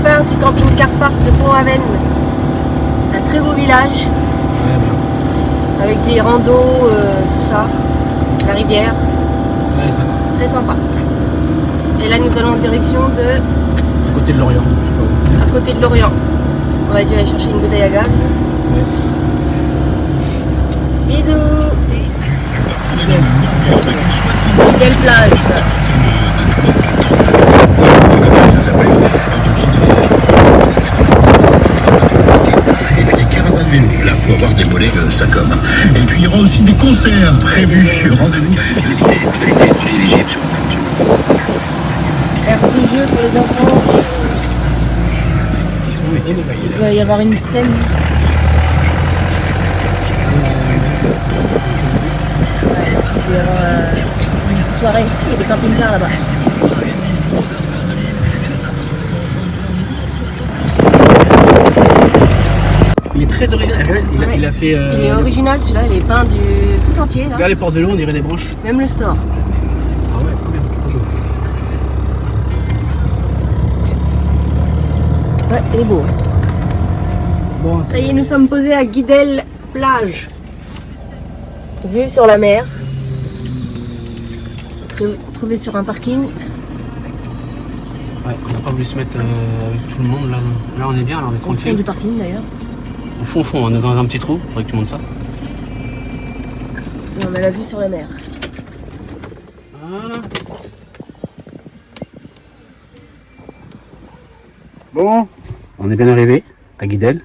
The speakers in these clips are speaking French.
départ du camping car park de Pont-Aven. Un très beau village. Avec des randos, tout ça. La rivière. Ouais, ça va. Très sympa. Et là nous allons en direction de... À côté de Lorient, je sais pas où. À côté de Lorient. On va dû aller chercher une bouteille à gaz. Ouais. Bisous. Quelle plage. Là, faut avoir des mollets ça comme. Et puis il y aura aussi des concerts prévus. Rendez-vous. L'activité privilégiée sur Air de jeu pour les enfants. Il va y avoir une scène. Ouais, il va y avoir une soirée. Il y a des camping-cars là-bas. Il est très original. Il a fait. Il est original celui-là, il est peint du tout entier là. Regarde les portes de l'eau, on dirait des branches. Même le store. Ah ouais, trop bien. Ouais, il est beau. Bon, Ça y est, nous sommes posés à Guidel plage. Vue sur la mer. Trouvé sur un parking. ouais, on n'a pas voulu se mettre avec tout le monde. Là on est bien, là on est Au fond tranquille. du parking d'ailleurs. Au fond, on est dans un petit trou. Faudrait que tu montes ça. Et on a la vue sur la mer. Voilà. Bon, on est bien arrivé à Guidel,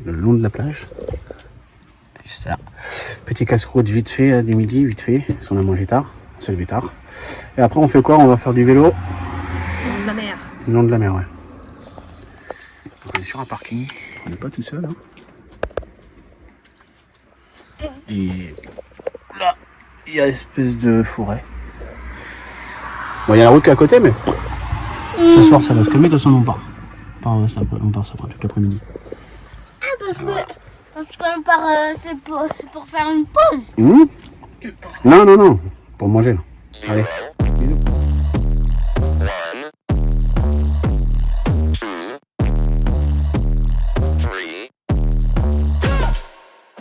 le long de la plage. Juste là. Petit casse-croûte vite fait du midi, vite fait, parce qu'on a mangé tard, on s'est levé tard. Et après on fait quoi? On va faire du vélo La mer. le long de la mer, ouais. Donc, on est sur un parking, on n'est pas tout seul. Hein. Et là, il y a une espèce de forêt. Bon, il y a la route qui est à côté, mais ce soir ça va se calmer, de toute façon on part. On part ça toute l'après-midi. Ah, parce qu'on part, c'est pour faire une pause. Non, non, non, pour manger là. Allez, bisous.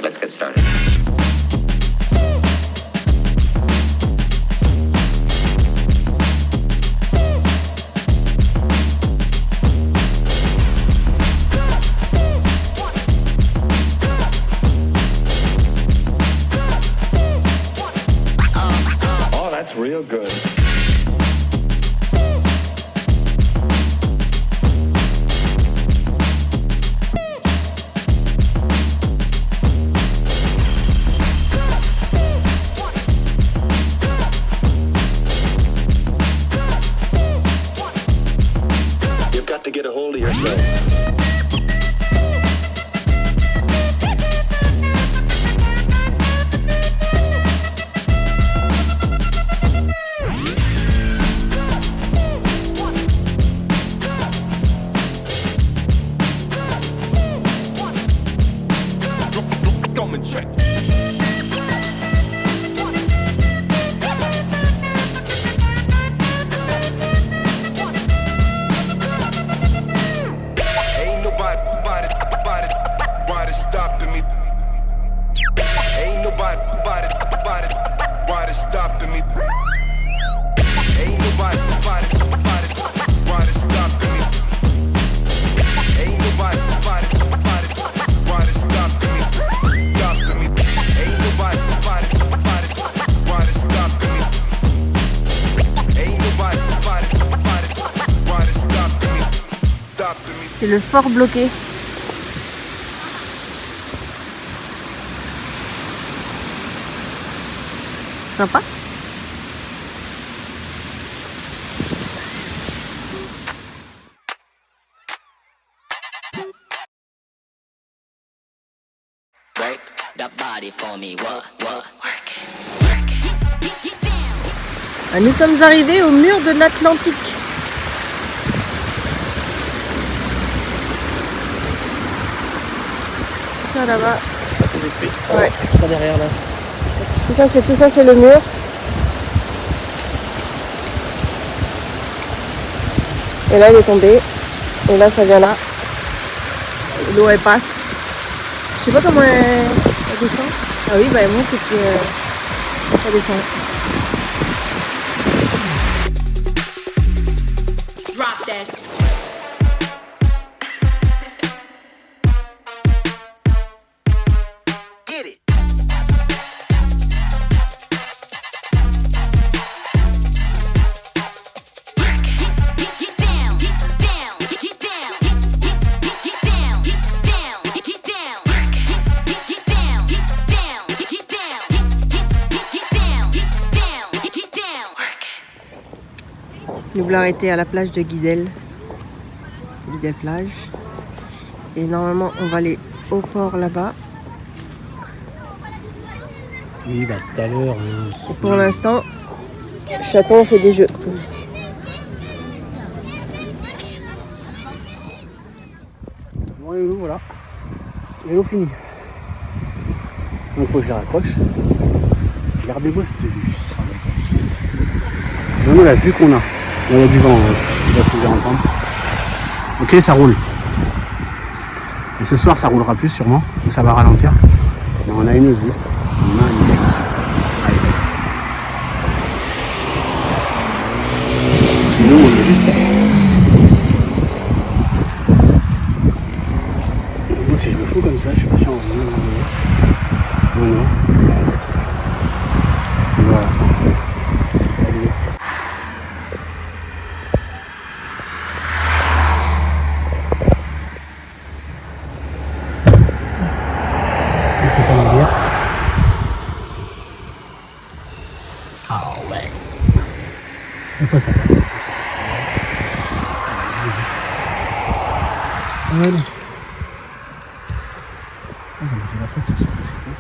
Let's get started. Oh, that's real good. You've got to get a hold of yourself. Ain't nobody stopping me. Ain't nobody stopping me. Ain't nobody stopping me. Ain't nobody stopping me. Stopping me. Ain't nobody stopping me. Ain't nobody stopping me. Stopping me. C'est le fort bloqué. Sympa. Work the body for me, what? Ah, nous sommes arrivés au mur de l'Atlantique. Ça là-bas. C'est des prix. Ouais. Pas derrière là. Tout ça c'est le mur. Et là il est tombé. Et là, ça vient là. L'eau, elle passe. Je sais pas comment elle descend. Ah oui, bah elle monte et puis ça descend. Drop that. Get it. Get down, get down, get down, get down, get down, get down, get down, get down, get down, get down. Nous voulons arrêter à la plage de Guidel. Guidel plage. Et normalement, on va aller au port là-bas. Oui, bah tout à l'heure. Et pour l'instant, Chaton fait des jeux. Bon, et l'eau, voilà. Et l'eau fini. Donc, faut que je la raccroche. Regardez-moi cette vue, sans déconner. Vraiment la vue qu'on a. Il y a du vent, je sais pas si vous allez entendre. Ok, ça roule. Et ce soir, ça roulera plus sûrement, ou ça va ralentir. Mais on a une vue magnifique. Nous, on est juste là. Moi, si je me fous comme ça, je sais pas si on va venir. Non, non. Ah, ça suffit. Voilà. Allez. Je sais pas le dire. Ah ouais. Il faut ça. Voilà. Ah, ça m'a fait la faute, ça, c'est cool.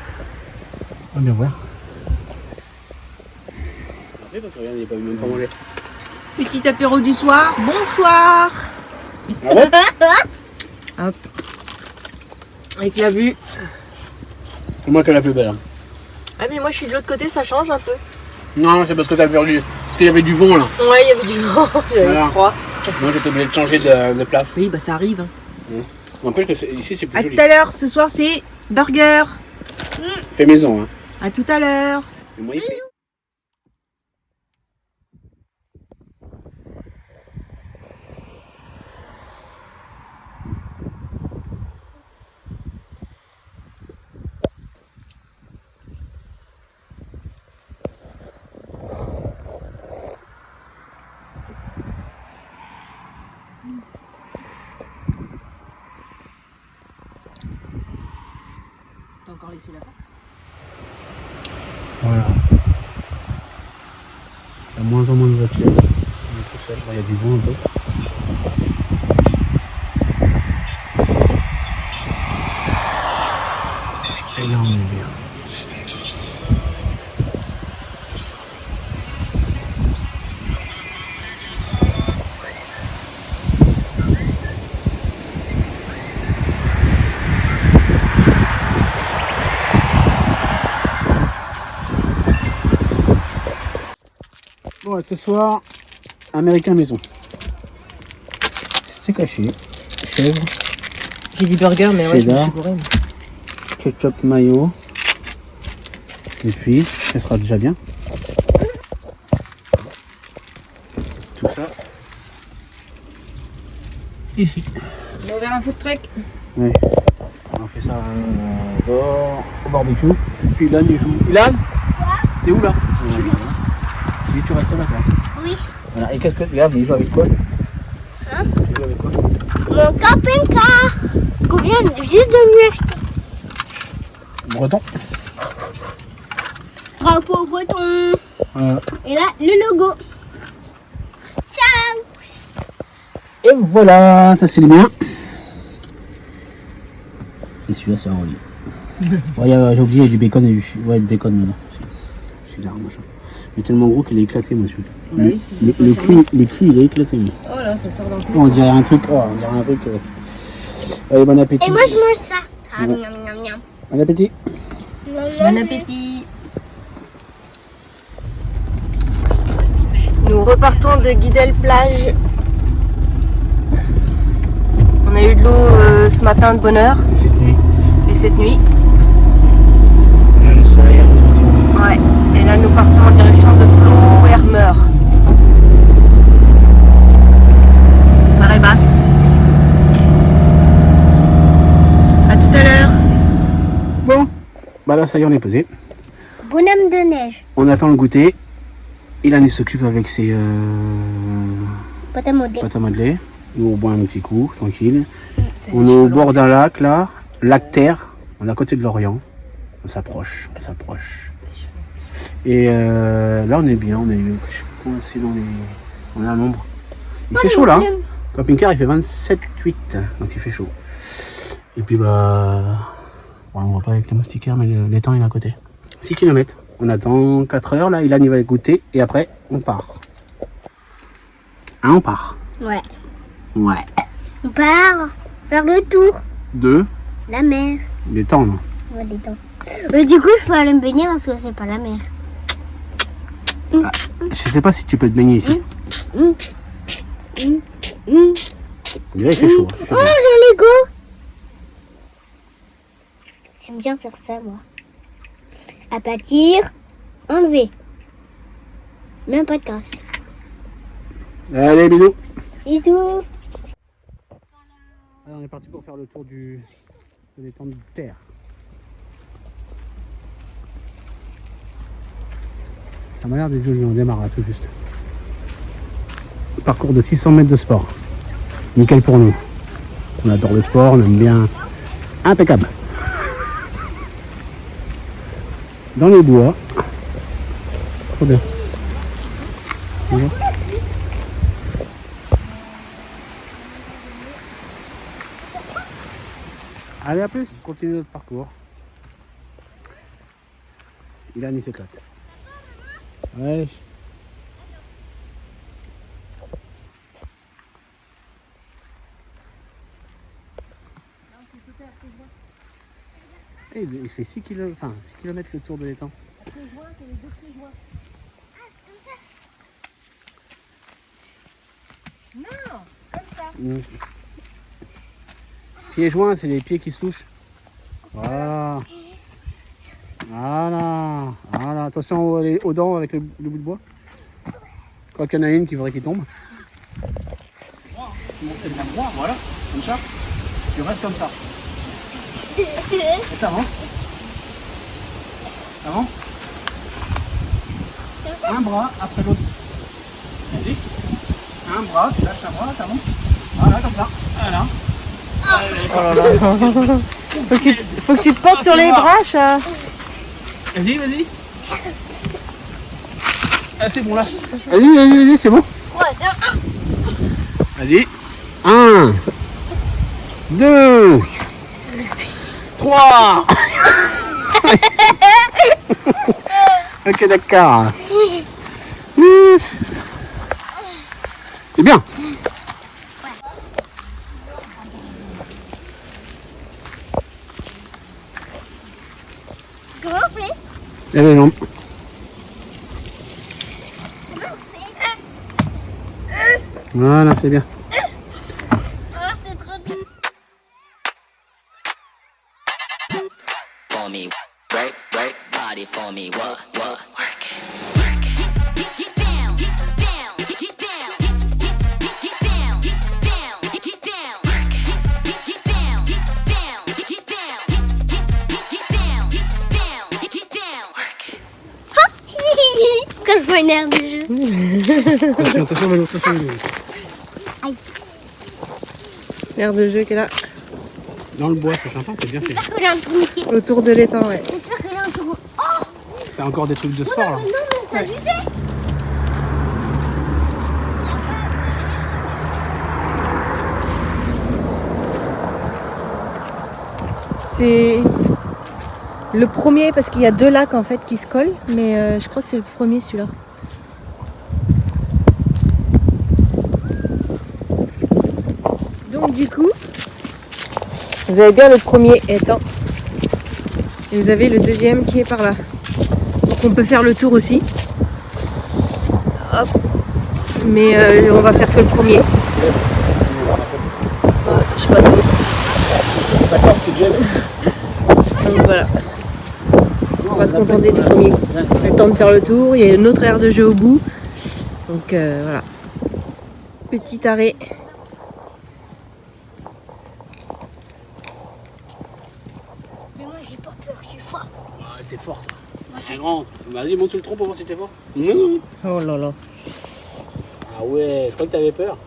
On va bien voir. Parce que regarde, il n'est pas même pas mangé. Petit apéro du soir. Bonsoir. Ah ouais. Hop. Avec la vue. C'est moi qui ai la plus belle. Hein. Ah mais moi je suis de l'autre côté, ça change un peu. Non, c'est parce que t'as perdu. Parce qu'il y avait du vent là. Ouais, il y avait du vent, j'avais Voilà. froid. Moi j'étais obligé de changer de place. Oui, bah ça arrive. Hein. N'empêche que ici c'est plus À joli. tout à l'heure, ce soir c'est burger. Fait maison. Hein. À tout à l'heure. Et moi, il fait. T'as encore laissé la porte? Voilà. Il y a moins en moins de voitures. On est tout seul. Il y a du vent un peu. Et là on est bien. Bon, ce soir, américain maison. C'est caché. Chèvre, J'ai dit burger, mais ouais, je me Cheddar. suis gourée. ketchup mayo. Et puis, ça sera déjà bien. Tout ça. Ici. On a ouvert un food truck. Ouais. On fait ça au barbecue. Puis Ilan il joue. Ilan, t'es où là? Oui, tu restes là, toi. Oui. Voilà. Et qu'est-ce que. Regarde, il joue avec quoi? Hein? Il joue avec quoi? Mon camping-car. Combien juste de lui acheter? Breton. Drapeau breton. Voilà. Et là, le logo. Ciao. Et voilà, ça c'est le mien. Et celui-là c'est un Rolly. Ouais, j'ai oublié, il y a du bacon et du bacon là. C'est là, machin. Il est tellement gros qu'il est éclaté, moi celui-là. Bah oui, Le cul il est éclaté, moi. Oh là, ça sort dans le Oh, on dirait un truc. Allez, bon appétit. Et moi, je mange ça. Ah, Ouais. miam, miam, miam. Bon appétit. Bon appétit. Nous repartons de Guidel plage. On a eu de l'eau ce matin de bonne heure Et cette nuit, et cette nuit. il y a le soleil en retour. Ouais. Et là nous partons en direction de Plouermer. Marée basse. À tout à l'heure. Bon, bah là ça y est, on est posé. Bonhomme de neige. On attend le goûter. Ilan s'occupe avec ses Pâte à modeler. pâtes à modeler. Nous on boit un petit coup, tranquille. On est au bord d'un lac là, lac Terre. On est à côté de l'Orient. On s'approche, on s'approche. Et là on est bien, on est coincé dans les. On est à l'ombre. Il fait chaud là. Hein. Camping-car il fait 27,8, donc il fait chaud. Et puis bah. Bon, on voit pas avec les moustiquaires, mais l'étang il est à côté. 6 km. On attend 4 heures là, Ilan il va goûter et après on part. Hein, on part. Ouais. Ouais. On part faire le tour. 2. La mer. L'étang là. Ouais, les dents. Du coup, je peux aller me baigner parce que c'est pas la mer. Je sais pas si tu peux te baigner ici. Déjà il fait chaud. Hein. Oh, j'ai un Lego. J'aime bien faire ça, moi. Aplatir, enlever. Même pas de casse. Allez, bisous. Bisous. Alors, on est parti pour faire le tour de l'étang de terre. Ça m'a l'air d'être joli, on démarre là tout juste. Parcours de 600 mètres de sport. Nickel pour nous. On adore le sport, on aime bien. Impeccable. Dans les bois. Trop bien. Voilà. Allez, à plus. Continue notre parcours. Il s'éclate. Ouais. Eh, il fait 6 km le tour de l'étang. Non, comme ça. Pieds joints, c'est les pieds qui se touchent. Voilà. Voilà. Voilà. Attention aux dents avec le bout de bois. Je crois qu'il y en a une qui voudrait qu'il tombe. Tu montes bien droit, voilà. Comme ça. Tu restes comme ça. Et t'avances. T'avances. Un bras après l'autre. Vas-y. Un bras, tu lâches un bras, t'avances. Voilà, comme ça. Voilà. Oh là là. Faut que tu te portes sur les bras, chat. Vas-y, vas-y. Ah, c'est bon là. Vas-y, c'est bon. 3, 2, 1. Vas-y. 1, 2, 3. Ok, d'accord. C'est bien. Comment on fait? Lève les jambes. Voilà, c'est bien. Oh, c'est trop bien. For me, work, body for me, what, work it. Get down, get down, get down, get down, get down, get down, get down, get down, get down, get down, get down. Quand je vois une aire de jeu. Attention, vélo, attention, vélo. L'air de jeu qu'elle a Dans le bois, c'est sympa, c'est bien fait. J'espère que j'ai un trou Mickey. autour de l'étang, ouais. J'espère que j'ai un trou. T'as encore des trucs de sport là. Non, mais ça abusé. C'est le premier parce qu'il y a 2 lacs en fait qui se collent, mais je crois que c'est le premier celui-là. Donc du coup, vous avez bien le premier étang et vous avez le deuxième qui est par là. Donc on peut faire le tour aussi. Hop. Mais on va faire que le premier. Je sais pas trop. D'accord, c'est bien. Donc voilà. On va se contenter du premier. On a le temps de faire le tour. Il y a une autre aire de jeu au bout. Donc voilà. Petit arrêt. Mais moi j'ai pas peur, je suis fort. Ah, t'es fort, toi. Ouais, grand. Vas-y, monte sur le tronc pour voir si t'es fort. Non. Oh là là. Ah ouais, je crois que t'avais peur.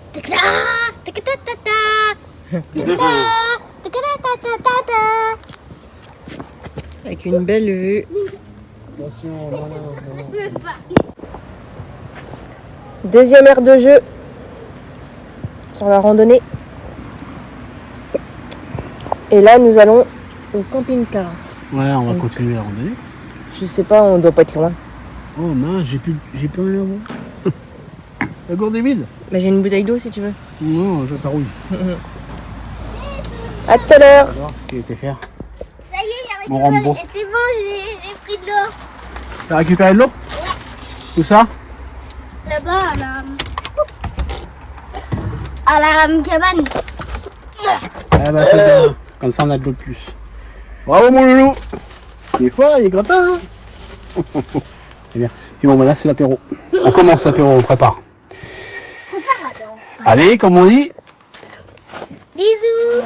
Avec une belle vue. Attention, non. Deuxième aire de jeu. Sur la randonnée. Et là, nous allons au camping-car. Ouais, on va continuer la randonnée. Je sais pas, on doit pas être loin. Oh mince, j'ai plus rien à voir. La gourde est vide. Mais j'ai une bouteille d'eau si tu veux. Non, ça rouille. À tout à l'heure. Alors, ce qu'il était faire. Ça y est, j'ai Mon récupéré. Rambo. Et c'est bon, j'ai pris de l'eau. T'as récupéré de l'eau? Où ça? Là-bas, à la cabane. Ah bah c'est bien. Comme ça on a de l'eau de plus. Bravo mon loulou. Il est fort, il est content. Hein. C'est bien. Puis bon bah là c'est l'apéro. On commence l'apéro, on prépare. Allez, comme on dit. Bisous.